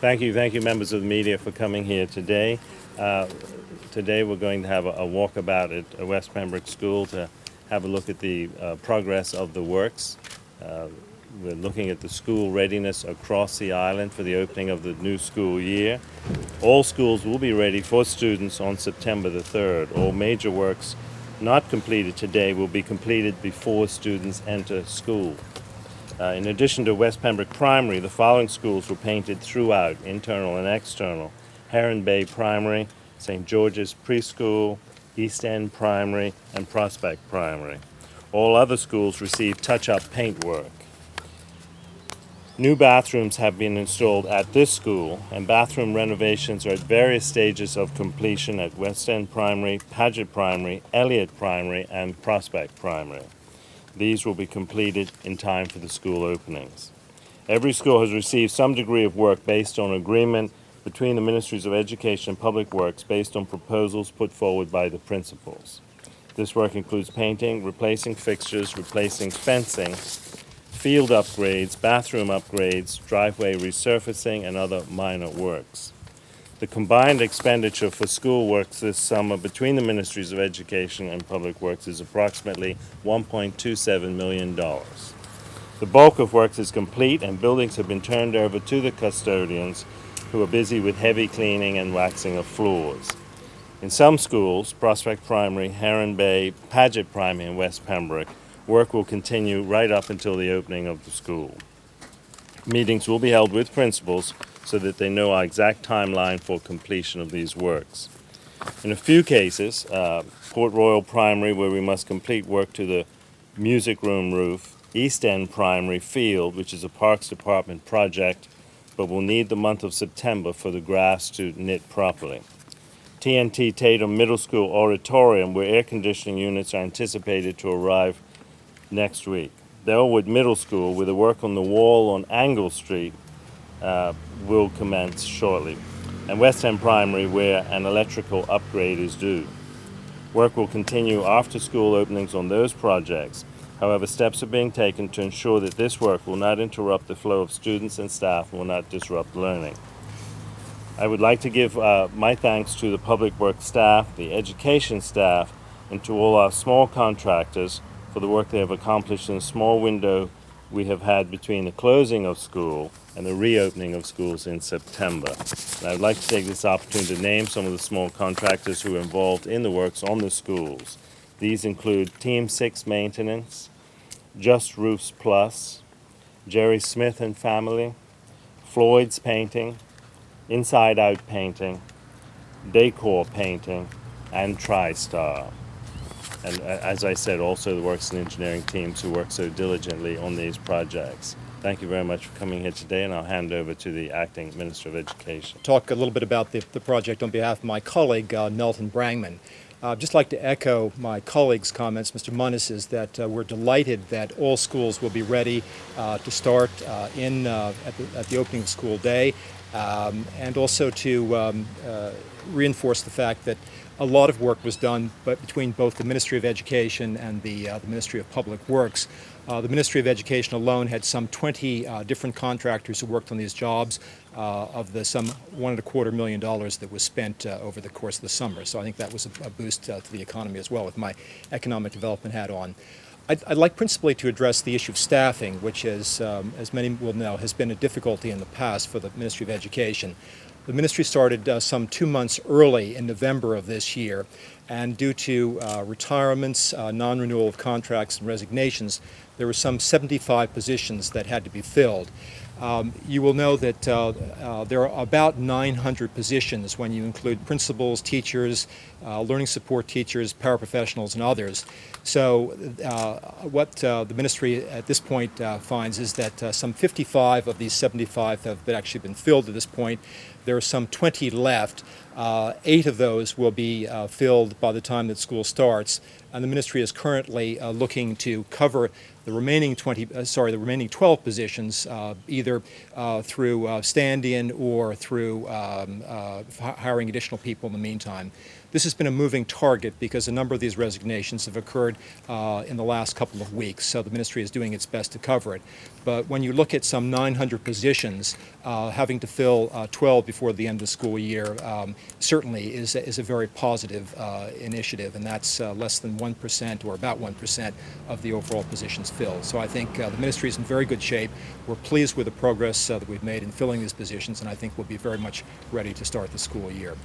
Thank you, members of the media, for coming here today. Today we're going to have a walkabout at West Pembroke School to have a look at the progress of the works. We're looking at the school readiness across the island for the opening of the new school year. All schools will be ready for students on September the 3rd. All major works not completed today will be completed before students enter school. In addition to West Pembroke Primary, the following schools were painted throughout, internal and external: Heron Bay Primary, St. George's Preschool, East End Primary, and Prospect Primary. All other schools received touch-up paint work. New bathrooms have been installed at this school, and bathroom renovations are at various stages of completion at West End Primary, Paget Primary, Elliott Primary, and Prospect Primary. These will be completed in time for the school openings. Every school has received some degree of work based on agreement between the Ministries of Education and Public Works based on proposals put forward by the principals. This work includes painting, replacing fixtures, replacing fencing, field upgrades, bathroom upgrades, driveway resurfacing, and other minor works. The combined expenditure for school works this summer between the Ministries of Education and Public Works is approximately $1.27 million. The bulk of works is complete, and buildings have been turned over to the custodians, who are busy with heavy cleaning and waxing of floors. In some schools, Prospect Primary, Heron Bay, Paget Primary, and West Pembroke, work will continue right up until the opening of the school. Meetings will be held with principals so that they know our exact timeline for completion of these works. In a few cases, Port Royal Primary, where we must complete work to the music room roof, East End Primary Field, which is a Parks Department project, but will need the month of September for the grass to knit properly. TNT Tatum Middle School Auditorium, where air conditioning units are anticipated to arrive next week. Dellwood Middle School, where the work on the wall on Angle Street will commence shortly, and West End Primary, where an electrical upgrade is due. Work will continue after school openings on those projects. However, steps are being taken to ensure that this work will not interrupt the flow of students and staff and will not disrupt learning. I would like to give my thanks to the Public Works staff, the education staff, and to all our small contractors for the work they have accomplished in the small window we have had between the closing of school and the reopening of schools in September. And I would like to take this opportunity to name some of the small contractors who are involved in the works on the schools. These include Team 6 Maintenance, Just Roofs Plus, Jerry Smith and Family, Floyd's Painting, Inside Out Painting, Decor Painting, and TriStar. And as I said, also the works and engineering teams who work so diligently on these projects. Thank you very much for coming here today, and I'll hand over to the Acting Minister of Education. Talk a little bit about the project on behalf of my colleague, Nelton Brangman. I'd just like to echo my colleague's comments, Mr. Munnis's, that we're delighted that all schools will be ready to start at the opening of school day, and also to reinforce the fact that a lot of work was done between both the Ministry of Education and the Ministry of Public Works. The Ministry of Education alone had some 20 different contractors who worked on these jobs of the some $1.25 million that was spent over the course of the summer. So I think that was a boost to the economy as well, with my economic development hat on. I'd like principally to address the issue of staffing, which is, as many will know, has been a difficulty in the past for the Ministry of Education. The ministry started some 2 months early in November of this year, and due to retirements, non-renewal of contracts, and resignations, there were some 75 positions that had to be filled. You will know that there are about 900 positions when you include principals, teachers, learning support teachers, paraprofessionals, and others. So what the ministry at this point finds is that some 55 of these 75 have actually been filled at this point. There are some 20 left. 8 of those will be filled by the time that school starts, and the ministry is currently looking to cover the remaining 12 positions, either through stand-in or through hiring additional people in the meantime. This has been a moving target because a number of these resignations have occurred in the last couple of weeks, so the ministry is doing its best to cover it. But when you look at some 900 positions, having to fill 12 before the end of the school year certainly is a very positive initiative, and that's less than 1% or about 1% of the overall positions filled. So I think the ministry is in very good shape. We're pleased with the progress that we've made in filling these positions, and I think we'll be very much ready to start the school year.